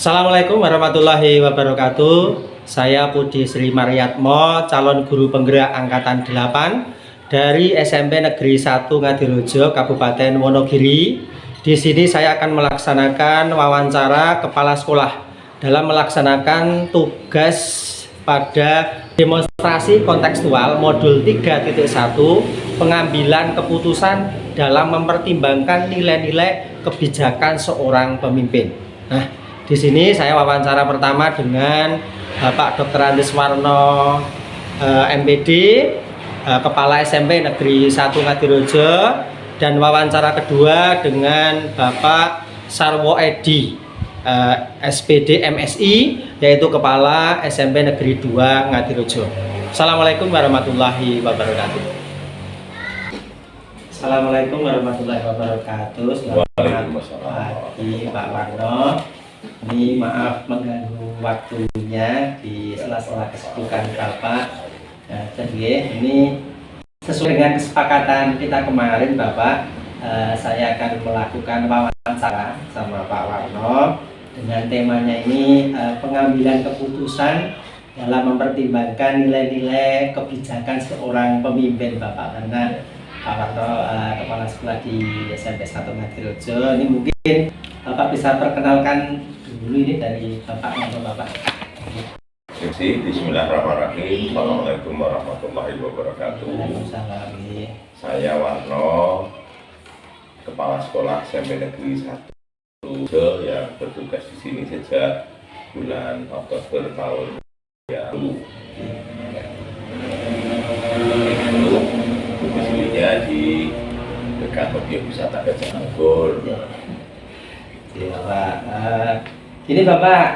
Assalamualaikum warahmatullahi wabarakatuh. Saya Budi Sri Mariatmo, calon guru penggerak angkatan 8 dari SMP Negeri 1 Ngadirejo, Kabupaten Wonogiri. Di sini saya akan melaksanakan wawancara kepala sekolah dalam melaksanakan tugas pada demonstrasi kontekstual modul 3.1 pengambilan keputusan dalam mempertimbangkan nilai-nilai kebijakan seorang pemimpin. Nah, di sini saya wawancara pertama dengan Bapak Dr. Andes Warno, MPD, Kepala SMP Negeri 1 Ngadirejo, dan wawancara kedua dengan Bapak Sarwo Edi, SPD MSI, yaitu Kepala SMP Negeri 2 Ngadirejo. Assalamualaikum warahmatullahi wabarakatuh. Assalamualaikum warahmatullahi wabarakatuh. Selamat pagi Pak Warno. Ini maaf mengganggu waktunya di sela-sela kesibukan Bapak. Nah, jadi ini sesuai dengan kesepakatan kita kemarin Bapak, saya akan melakukan wawancara sama Pak Warno dengan temanya ini pengambilan keputusan dalam mempertimbangkan nilai-nilai kebijakan seorang pemimpin Bapak. Karena Pak Warno kepala sekolah di SMP 1 Ngadirejo, ini mungkin Bapak bisa perkenalkan dulu ini dari Bapak atau Bapak. Bismillahirrahmanirrahim. Assalamualaikum warahmatullahi wabarakatuh. Saya Warno, Kepala Sekolah SMP Negeri 1 yang bertugas di sini sejak bulan Oktober tahun lalu. Domisilinya di dekat objek wisata Gajah Mungkur. Ya, Pak. Ini Bapak,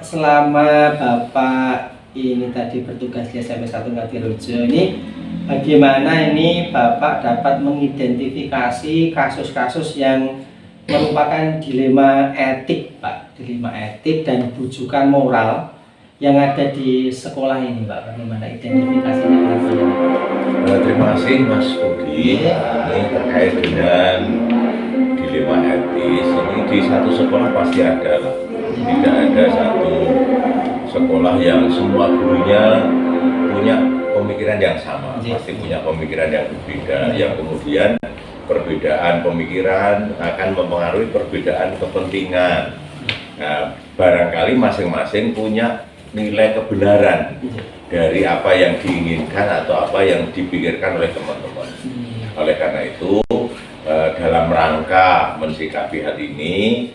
selama Bapak ini tadi bertugas di SMP 1 Ngadirejo, ini bagaimana ini Bapak dapat mengidentifikasi kasus-kasus yang merupakan dilema etik, Pak, dilema etik dan bujukan moral yang ada di sekolah ini, Pak? Bagaimana identifikasinya? Terima kasih Mas Budi. Ini terkait dengan dilema etis, ini di satu sekolah pasti ada lah. Tidak ada satu sekolah yang semua gurunya punya pemikiran yang sama, pasti punya pemikiran yang berbeda, yang kemudian perbedaan pemikiran akan mempengaruhi perbedaan kepentingan. Nah, barangkali masing-masing punya nilai kebenaran dari apa yang diinginkan atau apa yang dipikirkan oleh teman-teman. Oleh karena itu, dalam rangka mensikapi hal ini,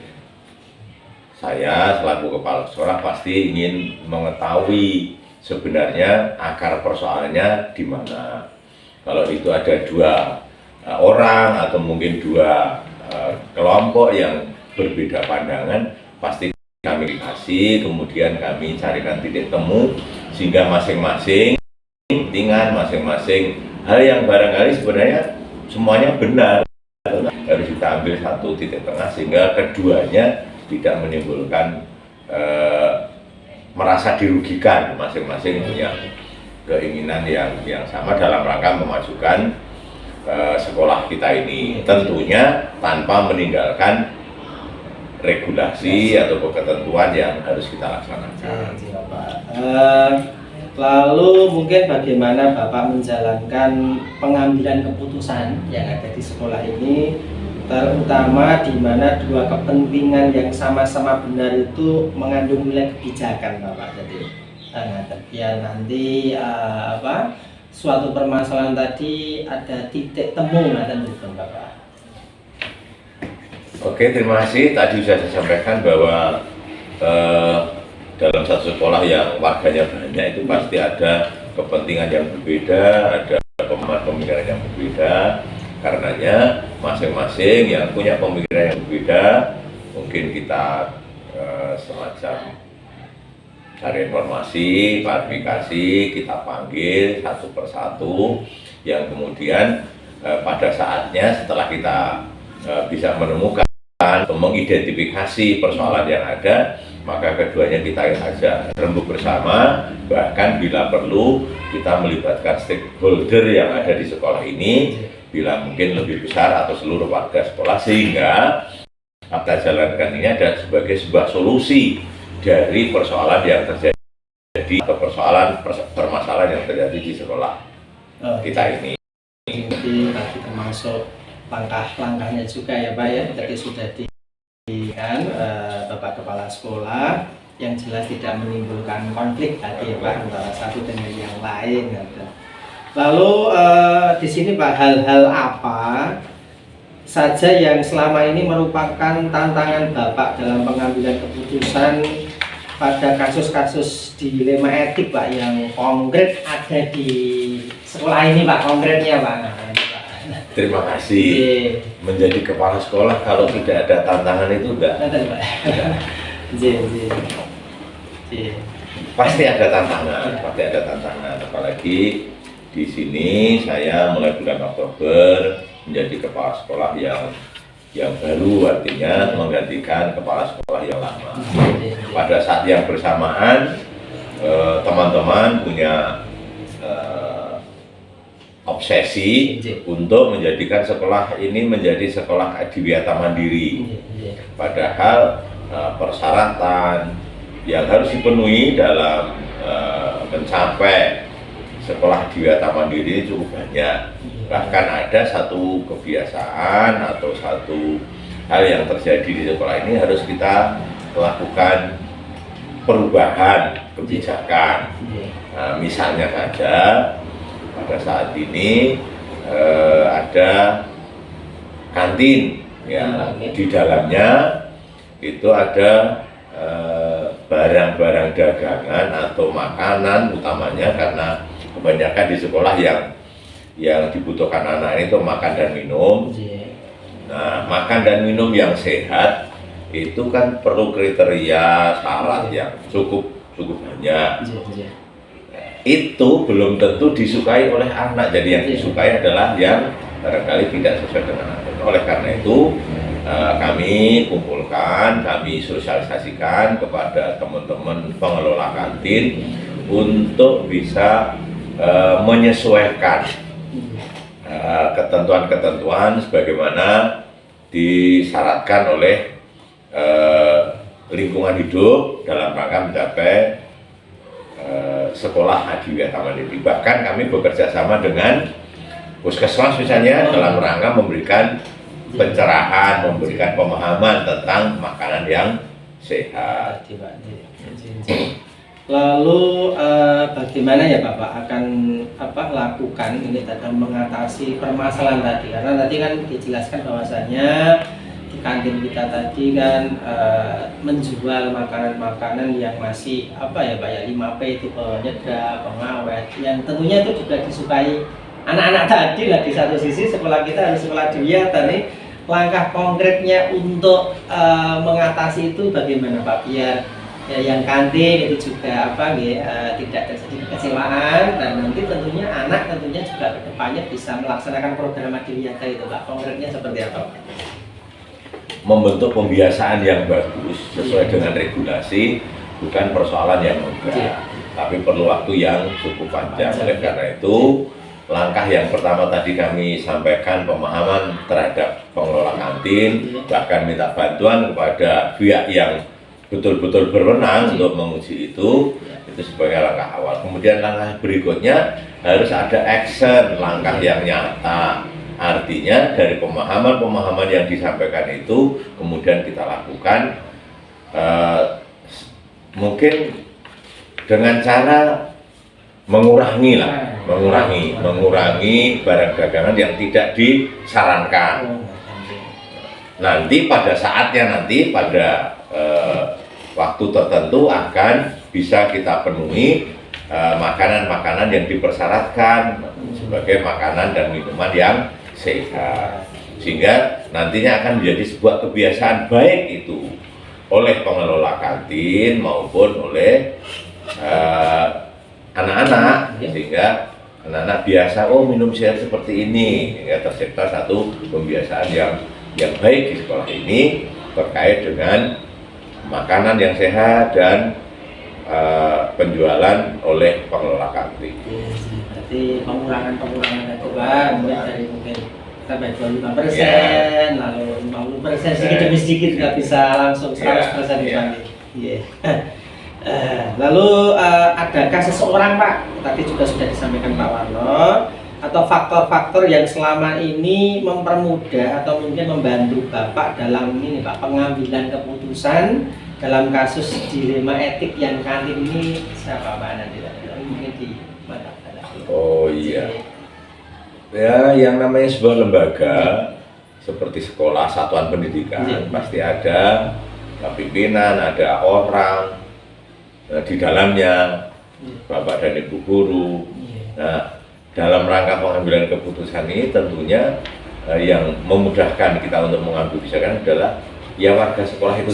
saya selaku kepala sekolah pasti ingin mengetahui sebenarnya akar persoalannya di mana. Kalau itu ada dua orang atau mungkin dua kelompok yang berbeda pandangan, pasti kami kasih, kemudian kami carikan titik temu sehingga masing-masing kepentingan, masing-masing hal yang barangkali sebenarnya semuanya benar, harus kita ambil satu titik tengah sehingga keduanya tidak menimbulkan merasa dirugikan. Masing-masing punya keinginan yang sama dalam rangka memajukan sekolah kita ini, tentunya tanpa meninggalkan regulasi atau ketentuan yang harus kita laksanakan. Lalu mungkin bagaimana Bapak menjalankan pengambilan keputusan yang ada di sekolah ini, terutama di mana dua kepentingan yang sama-sama benar itu mengandung nilai kebijakan, Bapak. Jadi ya nanti suatu permasalahan tadi ada titik temu nanti itu, Bapak. Oke, terima kasih. Tadi sudah saya sampaikan bahwa dalam satu sekolah yang warganya banyak itu pasti ada kepentingan yang berbeda, ada pemikiran yang berbeda. Karenanya masing-masing yang punya pemikiran yang berbeda, mungkin kita semacam cari informasi, klarifikasi, kita panggil satu persatu, yang kemudian pada saatnya setelah kita bisa menemukan atau mengidentifikasi persoalan yang ada, maka keduanya kita ajak rembuk bersama, bahkan bila perlu kita melibatkan stakeholder yang ada di sekolah ini, bila mungkin lebih besar atau seluruh warga sekolah, sehingga kita jalankan ini adalah sebagai sebuah solusi dari persoalan yang terjadi atau permasalahan yang terjadi di sekolah kita ini. Jadi tadi termasuk langkah-langkahnya juga ya Pak ya, tadi sudah diberikan Bapak Kepala Sekolah yang jelas tidak menimbulkan konflik tadi ya Pak antara satu dengan yang lain. Lalu di sini Pak, hal-hal apa saja yang selama ini merupakan tantangan Bapak dalam pengambilan keputusan pada kasus-kasus dilema etik Pak yang konkret ada di sekolah ini Pak, konkretnya Pak. Terima kasih. Menjadi kepala sekolah kalau tidak ada tantangan itu enggak. Pasti ada tantangan, apalagi di sini saya mulai bulan Oktober menjadi kepala sekolah yang baru, artinya menggantikan kepala sekolah yang lama. Pada saat yang bersamaan teman-teman punya obsesi untuk menjadikan sekolah ini menjadi sekolah adiwiyata mandiri. Padahal persyaratan yang harus dipenuhi dalam mencapai sekolah adiwiyata mandiri ini cukup banyak. Bahkan ada satu kebiasaan atau satu hal yang terjadi di sekolah ini harus kita lakukan perubahan kebijakan. Nah, misalnya saja pada saat ini ada kantin ya, di dalamnya itu ada barang-barang dagangan atau makanan, utamanya karena kebanyakan di sekolah yang dibutuhkan anak itu makan dan minum. Nah, makan dan minum yang sehat itu kan perlu kriteria syarat yang cukup banyak. Itu belum tentu disukai oleh anak. Jadi yang disukai adalah yang barangkali tidak sesuai dengan anak. Oleh karena itu kami kumpulkan, kami sosialisasikan kepada teman-teman pengelola kantin untuk bisa menyesuaikan ketentuan-ketentuan sebagaimana disyaratkan oleh lingkungan hidup dalam rangka mencapai sekolah adiwiyata mandiri. Bahkan kami bekerja sama dengan puskesmas misalnya dalam rangka memberikan pencerahan, memberikan pemahaman tentang makanan yang sehat. Lalu bagaimana ya Bapak akan lakukan ini dalam mengatasi permasalahan tadi, karena tadi kan dijelaskan bahwasanya di kantin kita tadi kan menjual makanan-makanan yang masih Pak ya 5P itu penyedap, pengawet, yang tentunya itu juga disukai anak-anak tadi lah. Di satu sisi sekolah kita harus sekolah adiwiyata nih, langkah konkretnya untuk mengatasi itu bagaimana Pak, biar ya, yang kantin itu juga tidak terjadi kekecewaan, dan nanti tentunya anak tentunya juga kedepannya bisa melaksanakan program adiwiyata itu Pak. Konkretnya seperti apa Pak? Membentuk pembiasaan yang bagus sesuai dengan regulasi bukan persoalan yang mudah, tapi perlu waktu yang cukup panjang. Oleh karena itu langkah yang pertama tadi kami sampaikan pemahaman terhadap pengelola kantin, bahkan minta bantuan kepada pihak yang betul-betul berwenang untuk menguji itu sebagai langkah awal. Kemudian langkah berikutnya harus ada action, langkah yang nyata. Artinya dari pemahaman-pemahaman yang disampaikan itu kemudian kita lakukan mungkin dengan cara mengurangi barang dagangan yang tidak disarankan. Nanti pada saatnya pada waktu tertentu akan bisa kita penuhi makanan-makanan yang dipersyaratkan sebagai makanan dan minuman yang sehat, sehingga nantinya akan menjadi sebuah kebiasaan baik itu oleh pengelola kantin maupun oleh anak-anak, sehingga anak-anak biasa minum sehat seperti ini, ya tercipta satu pembiasaan yang baik di sekolah ini terkait dengan makanan yang sehat dan penjualan oleh pengelola kantin. Berarti pengurangan itu Pak, mulai dari mungkin sampai 25%, lalu 50% sedikit demi sedikit nggak bisa langsung 100% dipanggil. Iya. Lalu adakah seseorang Pak, tadi juga sudah disampaikan Pak Warno, atau faktor-faktor yang selama ini mempermudah atau mungkin membantu Bapak dalam ini Pak pengambilan keputusan dalam kasus dilema etik yang kali ini siapa Pak nanti mungkin di mana? Oh iya, ya yang namanya sebuah lembaga seperti sekolah, satuan pendidikan pasti ada pimpinan, ada orang di dalamnya, Bapak dan Ibu guru. Nah, dalam rangka pengambilan keputusan ini tentunya yang memudahkan kita untuk mengambil kebijakan adalah ya warga sekolah itu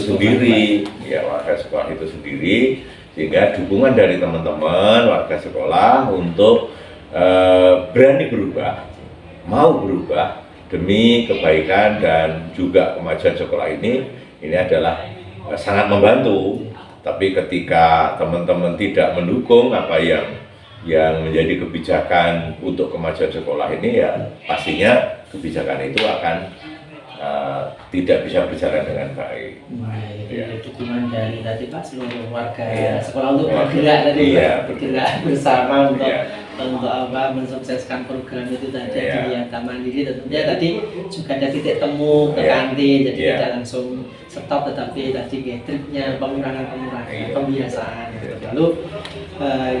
sendiri, sehingga dukungan dari teman-teman warga sekolah untuk berani berubah, mau berubah demi kebaikan dan juga kemajuan sekolah ini adalah sangat membantu. Tapi ketika teman-teman tidak mendukung apa yang menjadi kebijakan untuk kemajuan sekolah ini, ya pastinya kebijakan itu akan tidak bisa berjalan dengan baik. Dukungan dari tadi Pak seluruh warga sekolah untuk bergerak tadi, bergerak bersama untuk mensukseskan program itu tadi di Taman Mandiri. Tentunya tadi juga ada titik temu ke kantin, jadi tidak langsung stop, tetapi tadi triknya pengurangan pembiasaan. Lalu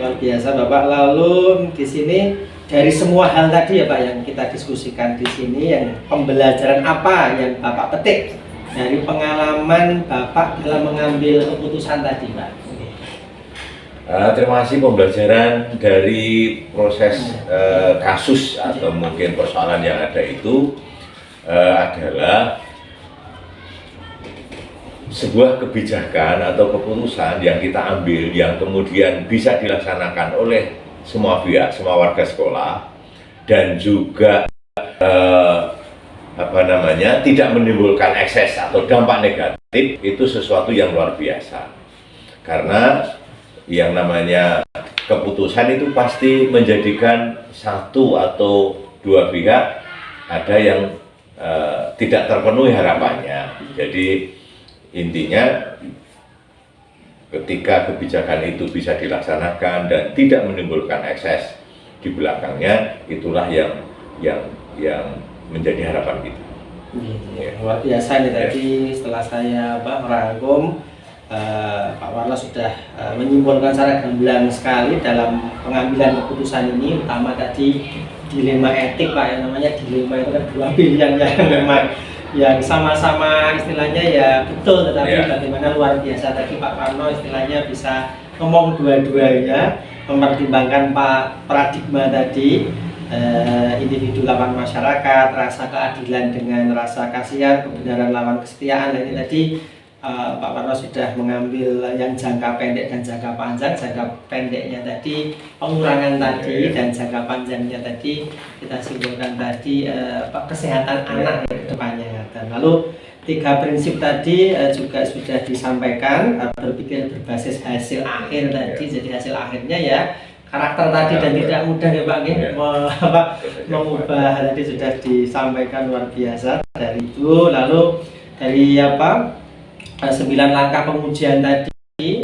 luar biasa Bapak. Lalu di sini dari semua hal tadi ya Pak yang kita diskusikan di sini, yang pembelajaran apa yang Bapak petik dari pengalaman Bapak dalam mengambil keputusan tadi Pak? Terima kasih. Pembelajaran dari proses kasus atau mungkin persoalan yang ada itu adalah sebuah kebijakan atau keputusan yang kita ambil yang kemudian bisa dilaksanakan oleh semua pihak, semua warga sekolah, dan juga tidak menimbulkan ekses atau dampak negatif, itu sesuatu yang luar biasa. Karena yang namanya keputusan itu pasti menjadikan satu atau dua pihak ada yang tidak terpenuhi harapannya. Jadi intinya ketika kebijakan itu bisa dilaksanakan dan tidak menimbulkan ekses di belakangnya, itulah yang menjadi harapan kita. Luar biasa nih tadi setelah saya merangkum, Pak Warno sudah menyimpulkan secara gamblang sekali dalam pengambilan keputusan ini, utama tadi dilema etik Pak, yang namanya dilema itu kan dua pilihan yang memang yang sama-sama istilahnya ya betul, tetapi bagaimana luar biasa tadi Pak Warno istilahnya bisa ngomong dua-duanya, mempertimbangkan Pak paradigma tadi, individu lawan masyarakat, rasa keadilan dengan rasa kasihan, kebenaran lawan kesetiaan. Ini tadi Pak Warno sudah mengambil yang jangka pendek dan jangka panjang. Jangka pendeknya tadi pengurangan tadi, dan jangka panjangnya tadi kita simpulkan tadi kesehatan anak ke depannya. Dan lalu 3 prinsip tadi juga sudah disampaikan, berpikir berbasis hasil akhir tadi. Jadi hasil akhirnya ya karakter tadi, dan tidak mudah ya Pak mengubah tadi sudah disampaikan luar biasa dari itu. Lalu dari 9 langkah pengujian tadi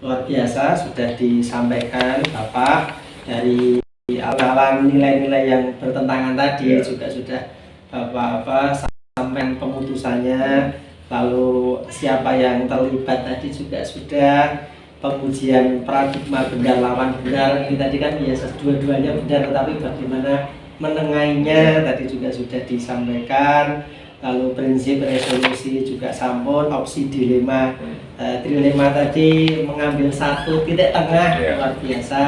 luar biasa sudah disampaikan Bapak. Dari alam nilai-nilai yang bertentangan tadi juga sudah Bapak sampai pemutusannya. Lalu siapa yang terlibat tadi juga sudah, pengujian paradigma benar lawan benar. Ini tadi kan biasa dua-duanya benar, tetapi bagaimana menengahinya tadi juga sudah disampaikan. Lalu prinsip resolusi juga sampun, opsi dilema, trilema tadi mengambil satu titik tengah, luar biasa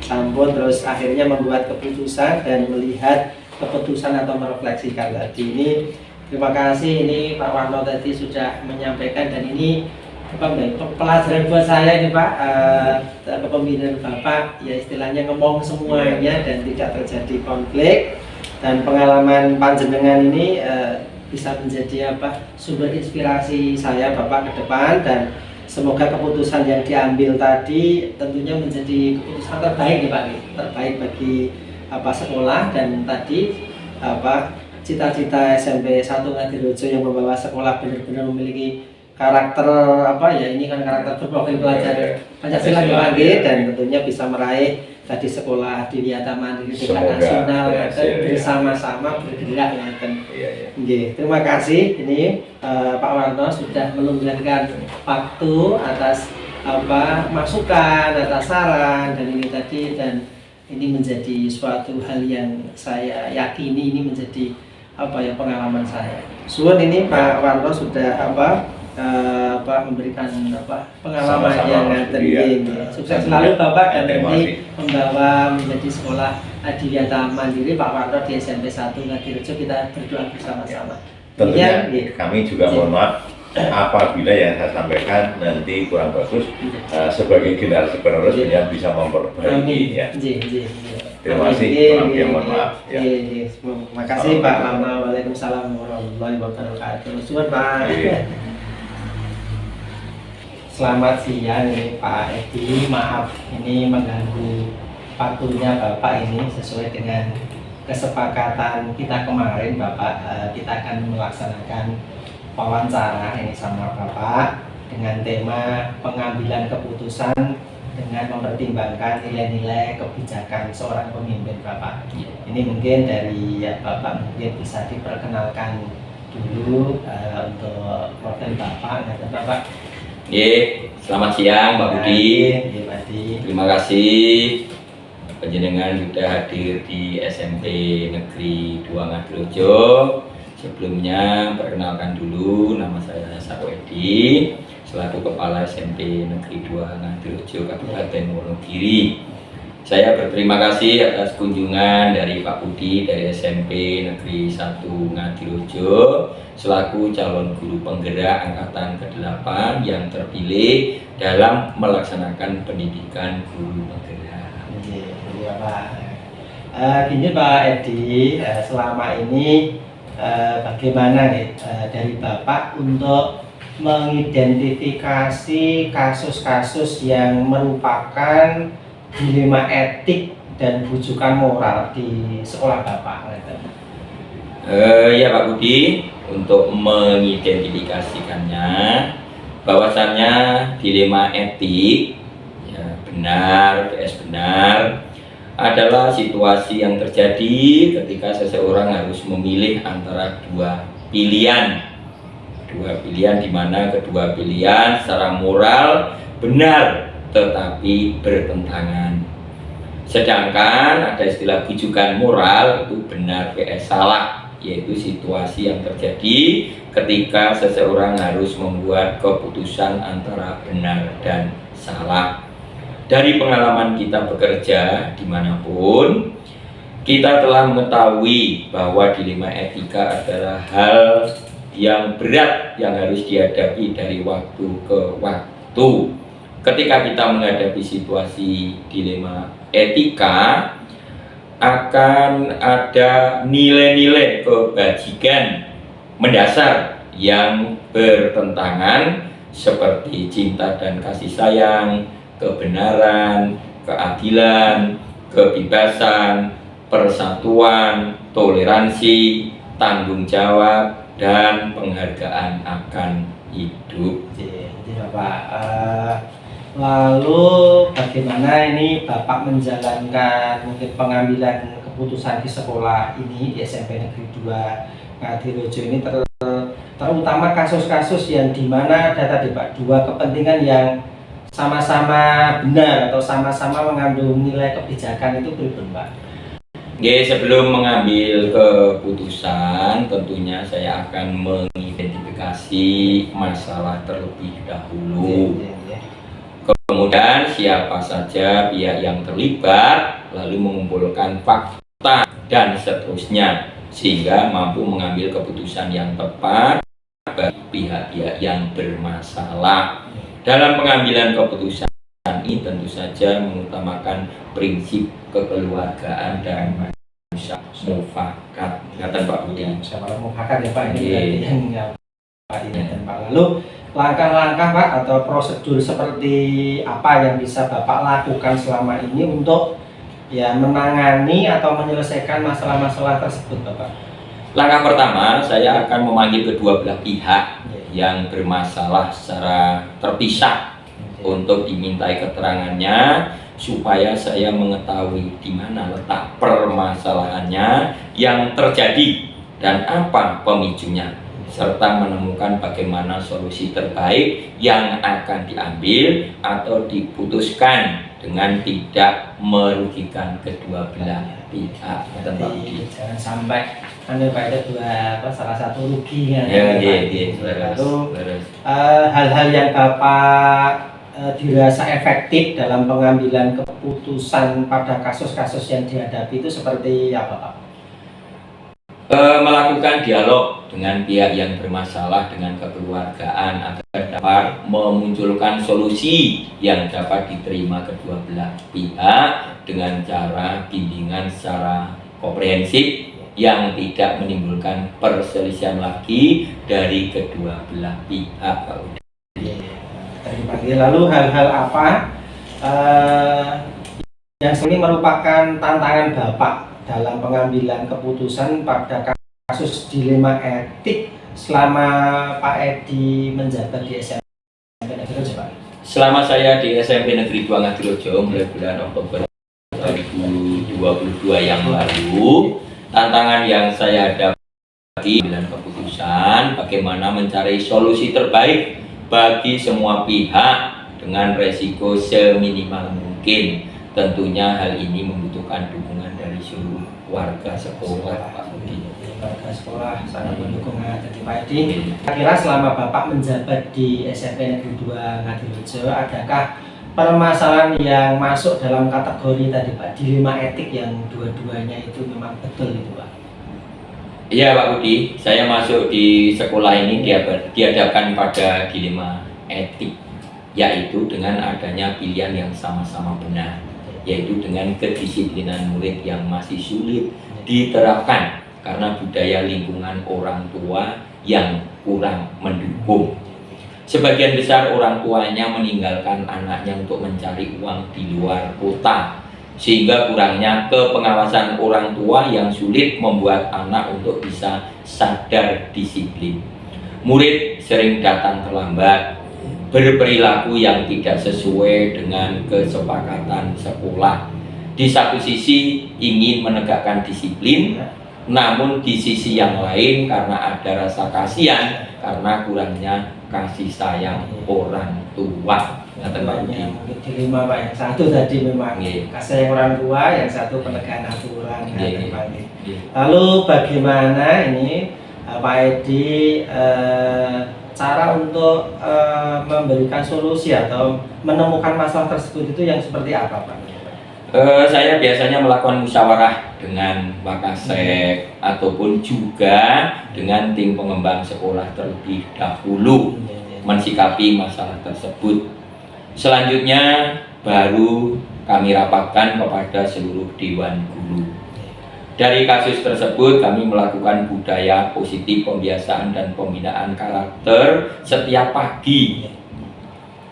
sampun. Terus akhirnya membuat keputusan dan melihat keputusan atau merefleksikan tadi. Ini terima kasih, ini Pak Warno tadi sudah menyampaikan, dan ini pelajaran buat saya ini Pak, kepemimpinan Bapak ya istilahnya ngomong semuanya dan tidak terjadi konflik. Dan pengalaman panjenengan ini bisa menjadi sumber inspirasi saya Bapak ke depan, dan semoga keputusan yang diambil tadi tentunya menjadi keputusan terbaik nih Pak, terbaik bagi sekolah, dan tadi cita-cita SMP 1 Ngadirejo yang membawa sekolah benar-benar memiliki karakter apa ya, ini kan karakter berprofil pelajar Pancasila lagi, dan tentunya bisa meraih tadi sekolah Adiwiyata Mandiri tingkat nasional bersama-sama bergerak ngeten. Nggih, terima kasih ini Pak Warno sudah meluangkan waktu atas masukan, atas saran, dan ini tadi, dan ini menjadi suatu hal yang saya yakini ini menjadi pengalaman saya. Suwun ini Pak Warno sudah memberikan pengalaman yang tinggi. Sukses selalu Bapak, dan nanti membawa menjadi sekolah Adiwiyata Mandiri Pak Warno di SMP 1 Ngadirejo, kita berdoa bersama-sama. Tentunya kami juga mohon maaf apabila yang saya sampaikan nanti kurang bagus, sebagai generasi penerus yang bisa memperbaiki ya. Terima kasih, mohon maaf. Terima kasih Pak Warno. Waalaikumsalam warahmatullahi wabarakatuh. Suwun Pak. Selamat siang ini Pak Edi, maaf ini mengganggu waktunya Bapak ini sesuai dengan kesepakatan kita kemarin Bapak. Kita akan melaksanakan wawancara ini sama Bapak dengan tema pengambilan keputusan dengan mempertimbangkan nilai-nilai kebijakan seorang pemimpin Bapak. Ini mungkin dari Bapak mungkin bisa diperkenalkan dulu untuk profil Bapak. Bapak. Selamat siang Mbak Budi. Terima kasih panjenengan sudah hadir di SMP Negeri 2 Ngadirejo. Sebelumnya perkenalkan dulu, nama saya Sako Edi, selaku Kepala SMP Negeri 2 Ngadirejo Kabupaten Wonogiri. Saya berterima kasih atas kunjungan dari Pak Budi dari SMP Negeri 1 Ngadirejo selaku calon guru penggerak angkatan ke-8 yang terpilih dalam melaksanakan pendidikan guru penggerak. Iya Pak. Gini Pak Edi, selama ini bagaimana nih dari Bapak untuk mengidentifikasi kasus-kasus yang merupakan dilema etik dan rujukan moral di sekolah Bapak? Ya Pak Budi, untuk mengidentifikasikannya, bahwasannya dilema etik ya benar adalah situasi yang terjadi ketika seseorang harus memilih antara dua pilihan di mana kedua pilihan secara moral benar tetapi bertentangan. Sedangkan ada istilah rujukan moral itu benar vs salah, yaitu situasi yang terjadi ketika seseorang harus membuat keputusan antara benar dan salah. Dari pengalaman kita bekerja dimanapun, kita telah mengetahui bahwa dilema etika adalah hal yang berat yang harus dihadapi dari waktu ke waktu. Ketika kita menghadapi situasi dilema etika, akan ada nilai-nilai kebajikan mendasar yang bertentangan seperti cinta dan kasih sayang, kebenaran, keadilan, kebebasan, persatuan, toleransi, tanggung jawab, dan penghargaan akan hidup. Jadi Bapak, lalu bagaimana ini Bapak menjalankan mungkin pengambilan keputusan di sekolah ini di SMP Negeri 2 Ngadirejo ini, terutama kasus-kasus yang dimana ada tadi Pak, dua kepentingan yang sama-sama benar atau sama-sama mengandung nilai kebijakan itu pripun Pak? Sebelum mengambil keputusan, tentunya saya akan mengidentifikasi masalah terlebih dahulu. Kemudian siapa saja pihak yang terlibat, lalu mengumpulkan fakta dan seterusnya, sehingga mampu mengambil keputusan yang tepat bagi pihak-pihak yang bermasalah. Dalam pengambilan keputusan ini tentu saja mengutamakan prinsip kekeluargaan dan mufakat. Kata Pak Budi. Siapa mufakat ya Pak ini yang Pak ini dan Pak. Lalu langkah-langkah Pak atau prosedur seperti apa yang bisa Bapak lakukan selama ini untuk ya menangani atau menyelesaikan masalah-masalah tersebut Bapak? Langkah pertama, saya akan memanggil kedua belah pihak yang bermasalah secara terpisah untuk dimintai keterangannya supaya saya mengetahui di mana letak permasalahannya yang terjadi dan apa pemicunya, serta menemukan bagaimana solusi terbaik yang akan diambil atau diputuskan dengan tidak merugikan kedua belah pihak. Jadi jangan sampai ada salah satu ruginya. Lalu hal-hal yang Bapak dirasa efektif dalam pengambilan keputusan pada kasus-kasus yang dihadapi itu seperti apa, Pak? Melakukan dialog dengan pihak yang bermasalah dengan kekeluargaan agar dapat memunculkan solusi yang dapat diterima kedua belah pihak dengan cara bimbingan secara komprehensif yang tidak menimbulkan perselisihan lagi dari kedua belah pihak. Terima kasih. Lalu hal-hal apa yang ini merupakan tantangan Bapak dalam pengambilan keputusan pada kasus dilema etik selama Pak Edi menjabat di SMP Negeri Rojo, Pak? Selama saya di SMP Negeri 2 Ngadirojo mulai bulan Oktober 2022 yang lalu, tantangan yang saya hadapi dalam keputusan bagaimana mencari solusi terbaik bagi semua pihak dengan resiko seminimal mungkin. Tentunya hal ini membutuhkan dukungan dari seluruh warga sekolah, Pak Budi. Warga sekolah sangat mendukung dari Pak Edi. Kira selama Bapak menjabat di SMP Negeri 2 Ngadirojo, adakah permasalahan yang masuk dalam kategori tadi, Pak, dilema etik yang dua-duanya itu memang betul itu, Pak? Iya, Pak Budi, saya masuk di sekolah ini dihadapkan pada dilema etik, yaitu dengan adanya pilihan yang sama-sama benar, yaitu dengan kedisiplinan murid yang masih sulit diterapkan karena budaya lingkungan orang tua yang kurang mendukung. Sebagian besar orang tuanya meninggalkan anaknya untuk mencari uang di luar kota, sehingga kurangnya kepengawasan orang tua yang sulit membuat anak untuk bisa sadar disiplin. Murid sering datang terlambat, berperilaku yang tidak sesuai dengan kesepakatan sekolah. Di satu sisi ingin menegakkan disiplin, namun di sisi yang lain karena ada rasa kasihan karena kurangnya kasih sayang orang tua. Yang dilema, Pak, yang satu tadi memang kasih sayang orang tua, yang satu penegakan aturan. Lalu bagaimana ini Pak Edi cara untuk memberikan solusi atau menemukan masalah tersebut itu yang seperti apa, Pak? Saya biasanya melakukan musyawarah dengan Wakasek ataupun juga dengan tim pengembang sekolah terlebih dahulu mensikapi masalah tersebut. Selanjutnya baru kami rapatkan kepada seluruh dewan guru. Dari kasus tersebut kami melakukan budaya positif pembiasaan dan pembinaan karakter setiap pagi.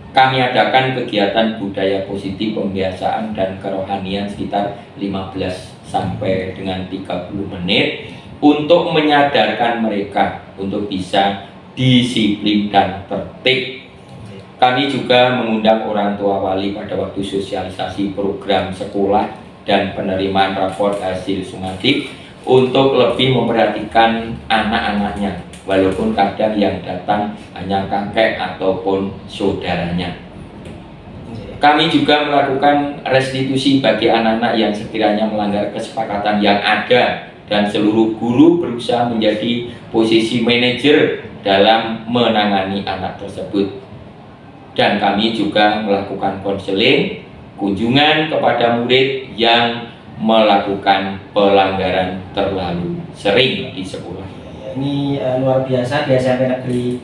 Kami adakan kegiatan budaya positif pembiasaan dan kerohanian sekitar 15 sampai dengan 30 menit untuk menyadarkan mereka untuk bisa disiplin dan tertib. Kami juga mengundang orang tua wali pada waktu sosialisasi program sekolah dan penerimaan rapor hasil sumatik untuk lebih memperhatikan anak-anaknya, walaupun kadang yang datang hanya kakek ataupun saudaranya. Kami juga melakukan restitusi bagi anak-anak yang sekiranya melanggar kesepakatan yang ada, dan seluruh guru berusaha menjadi posisi manajer dalam menangani anak tersebut. Dan kami juga melakukan konseling, kunjungan kepada murid yang melakukan pelanggaran terlalu sering di sekolah. Ini luar biasa di SMP Negeri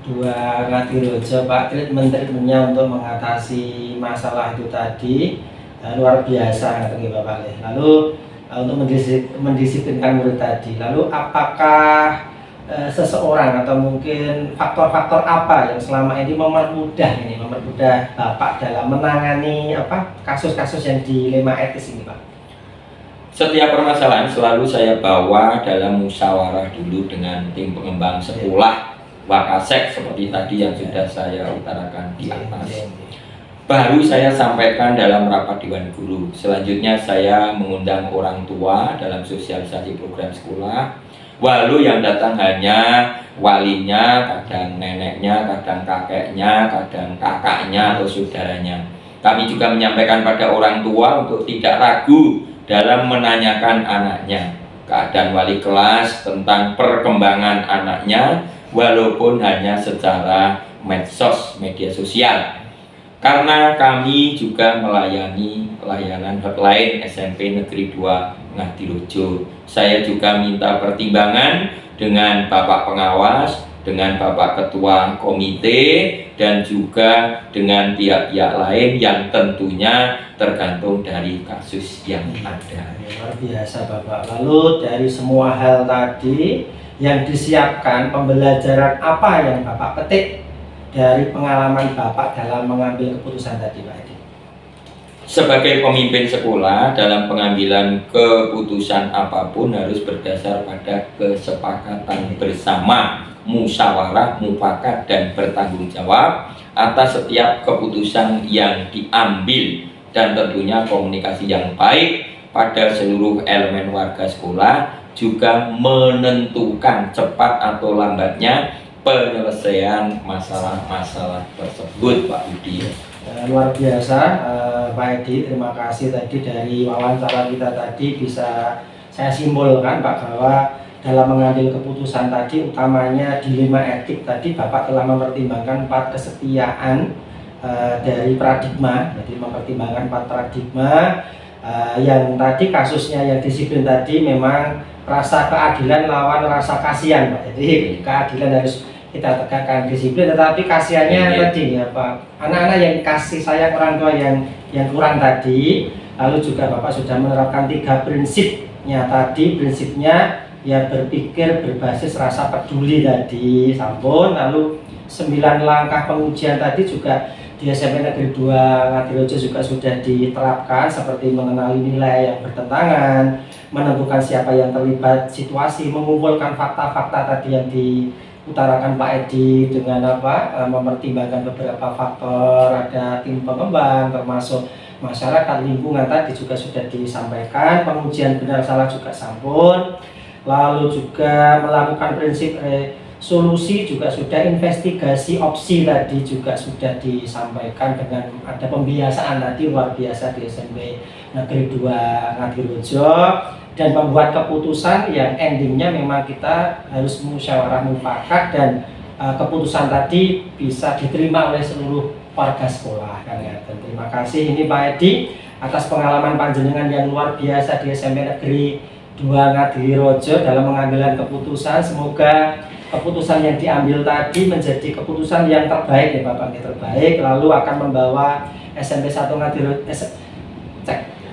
2 Ngadirojo, Pak. Treatment-treatmentnya untuk mengatasi masalah itu tadi luar biasa, Bapak. Lalu untuk mendisiplinkan murid tadi, lalu apakah seseorang atau mungkin faktor-faktor apa yang selama ini mempermudah Bapak dalam menangani kasus-kasus yang dilema etis ini, Pak? Setiap permasalahan selalu saya bawa dalam musyawarah dulu dengan tim pengembang sekolah Wakasek seperti tadi yang sudah saya utarakan di atas. Baru saya sampaikan dalam rapat Dewan Guru. Selanjutnya saya mengundang orang tua dalam sosialisasi program sekolah. Walau yang datang hanya walinya, kadang neneknya, kadang kakeknya, kadang kakaknya atau saudaranya. Kami juga menyampaikan pada orang tua untuk tidak ragu dalam menanyakan anaknya, keadaan wali kelas tentang perkembangan anaknya, walaupun hanya secara medsos, media sosial. Karena kami juga melayani layanan hotline SMP Negeri 2 Ngadirojo. Saya juga minta pertimbangan dengan Bapak Pengawas, dengan Bapak Ketua Komite, dan juga dengan pihak-pihak lain yang tentunya tergantung dari kasus yang ada. Luar biasa Bapak. Lalu dari semua hal tadi yang disiapkan, pembelajaran apa yang Bapak petik dari pengalaman Bapak dalam mengambil keputusan tadi Pak Edi? Sebagai pemimpin sekolah, dalam pengambilan keputusan apapun harus berdasar pada kesepakatan bersama, musyawarah, mufakat, dan bertanggung jawab atas setiap keputusan yang diambil, dan tentunya komunikasi yang baik pada seluruh elemen warga sekolah juga menentukan cepat atau lambatnya penyelesaian masalah-masalah tersebut, Pak Budi. Luar biasa Pak Edi, terima kasih tadi dari wawancara kita tadi bisa saya simpulkan Pak bahwa dalam mengambil keputusan tadi utamanya dilema etik tadi Bapak telah mempertimbangkan 4 kesetiaan dari paradigma, jadi mempertimbangkan 4 paradigma yang tadi kasusnya yang disiplin tadi memang rasa keadilan lawan rasa kasihan Pak. Jadi keadilan harus kita tegakkan disiplin, tetapi kasihannya tadi ya Pak, anak-anak yang kasih sayang orang tua yang kurang tadi. Lalu juga Bapak sudah menerapkan 3 prinsipnya tadi, prinsipnya ya berpikir berbasis rasa peduli tadi sampun. Lalu 9 langkah pengujian tadi juga di SMP Negeri 2 Ngadirojo juga sudah diterapkan, seperti mengenali nilai yang bertentangan, menentukan siapa yang terlibat situasi, mengumpulkan fakta-fakta tadi yang diutarakan Pak Edi dengan mempertimbangkan beberapa faktor, ada tim pengembang termasuk masyarakat, lingkungan tadi juga sudah disampaikan, pengujian benar salah juga sampun. Lalu juga melakukan prinsip solusi juga sudah, investigasi opsi tadi juga sudah disampaikan dengan ada pembiasaan tadi luar biasa di SMP Negeri 2 Ngadirojo, dan membuat keputusan yang endingnya memang kita harus musyawarah mufakat dan keputusan tadi bisa diterima oleh seluruh warga sekolah kan ya. Dan terima kasih ini Pak Edi atas pengalaman panjenengan yang luar biasa di SMP Negeri 2 Ngadirojo dalam pengambilan keputusan. Semoga keputusan yang diambil tadi menjadi keputusan yang terbaik ya Bapak, yang terbaik, lalu akan membawa SMP 1 Ngadirojo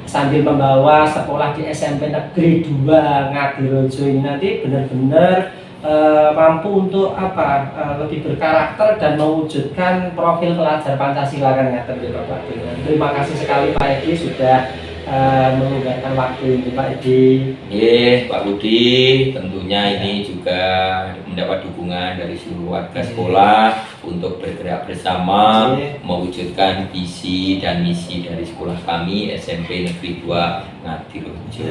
sambil membawa sekolah di SMP Negeri 2 Ngadirojo ini nanti benar-benar mampu untuk lebih berkarakter dan mewujudkan profil pelajar Pancasila kan ya Bapak. Terima kasih sekali Pak Edi sudah meluangkan waktu ini Pak Edi. Pak Budi, tentunya ini juga mendapat dukungan dari seluruh warga sekolah untuk bergerak bersama mewujudkan visi dan misi dari sekolah kami SMP Negeri 2 Ngadirojo.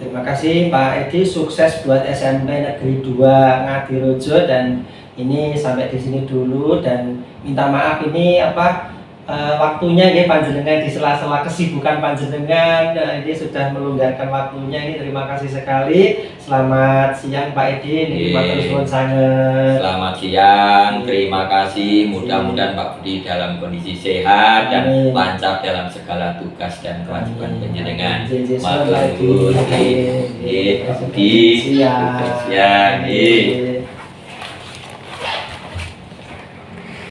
Terima kasih Pak Edi, sukses buat SMP Negeri 2 Ngadirojo, dan ini sampai di sini dulu, dan minta maaf ini waktunya ya panjenengan di sela-sela kesibukan panjenengan ini sudah melonggarkan waktunya ini. Terima kasih sekali. Selamat siang Pak Edi. Selamat siang. Terima kasih. Mudah-mudahan Pak Budi dalam kondisi sehat dan lancar dalam segala tugas dan kewajiban panjenengan. Matur nuwun. Pak Budi. Siang.